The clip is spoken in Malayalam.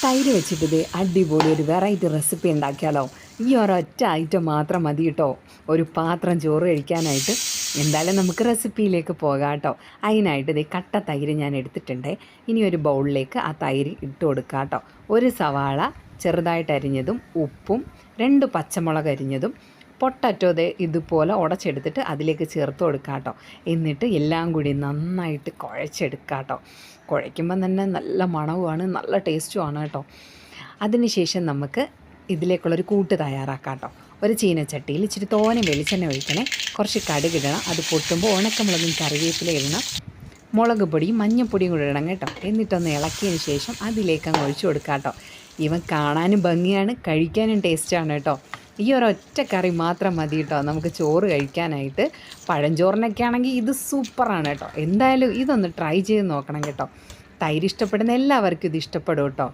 തൈര് വെച്ചിട്ട് അടിപൊളി ഒരു വെറൈറ്റി റെസിപ്പി ഉണ്ടാക്കിയാലോ. ഈ ഒരൊറ്റ ഐറ്റം മാത്രം മതി കേട്ടോ ഒരു പാത്രം ചോറ് കഴിക്കാനായിട്ട്. എന്തായാലും നമുക്ക് റെസിപ്പിയിലേക്ക് പോകാം കേട്ടോ. അതിനായിട്ട് കട്ട തൈര് ഞാൻ എടുത്തിട്ടുണ്ട്. ഇനി ഒരു ബൗളിലേക്ക് ആ തൈര് ഇട്ട് കൊടുക്കുക കേട്ടോ. ഒരു സവാള ചെറുതായിട്ട് അരിഞ്ഞതും ഉപ്പും 2 പച്ചമുളക് അരിഞ്ഞതും പൊട്ടറ്റോ ഇതുപോലെ ഉടച്ചെടുത്തിട്ട് അതിലേക്ക് ചേർത്ത് കൊടുക്കുക കേട്ടോ. എന്നിട്ട് എല്ലാം കൂടി നന്നായിട്ട് കുഴച്ചെടുക്കുക കേട്ടോ. കുഴയ്ക്കുമ്പം തന്നെ നല്ല മണവുമാണ്, നല്ല ടേസ്റ്റുമാണ് കേട്ടോ. അതിനുശേഷം നമുക്ക് ഇതിലേക്കുള്ളൊരു കൂട്ട് തയ്യാറാക്കാം കേട്ടോ. ഒരു ചീനച്ചട്ടിയിൽ ഇച്ചിരി തോനെ വെളിച്ചെണ്ണ ഒഴിക്കണേ. കുറച്ച് കടുകിടണം. അത് പൊട്ടുമ്പോൾ ഉണക്കമുളകും കറിവേപ്പില ഇടണം. മുളക് പൊടിയും മഞ്ഞൾപ്പൊടിയും കൂടി ഇടണം കേട്ടോ. എന്നിട്ടൊന്ന് ഇളക്കിയതിന് ശേഷം അതിലേക്ക് അങ്ങ് ഒഴിച്ചു കൊടുക്കാം കേട്ടോ. ഇവൻ കാണാനും ഭംഗിയാണ്, കഴിക്കാനും ടേസ്റ്റാണ് കേട്ടോ. ഈ ഒരൊറ്റ കറി മാത്രം മതി കേട്ടോ നമുക്ക് ചോറ് കഴിക്കാനായിട്ട്. പഴഞ്ചോറിനൊക്കെ ആണെങ്കിൽ ഇത് സൂപ്പറാണ് കേട്ടോ. എന്തായാലും ഇതൊന്ന് ട്രൈ ചെയ്ത് നോക്കണം കേട്ടോ. തൈര് ഇഷ്ടപ്പെടുന്ന എല്ലാവർക്കും ഇത് ഇഷ്ടപ്പെടും കേട്ടോ.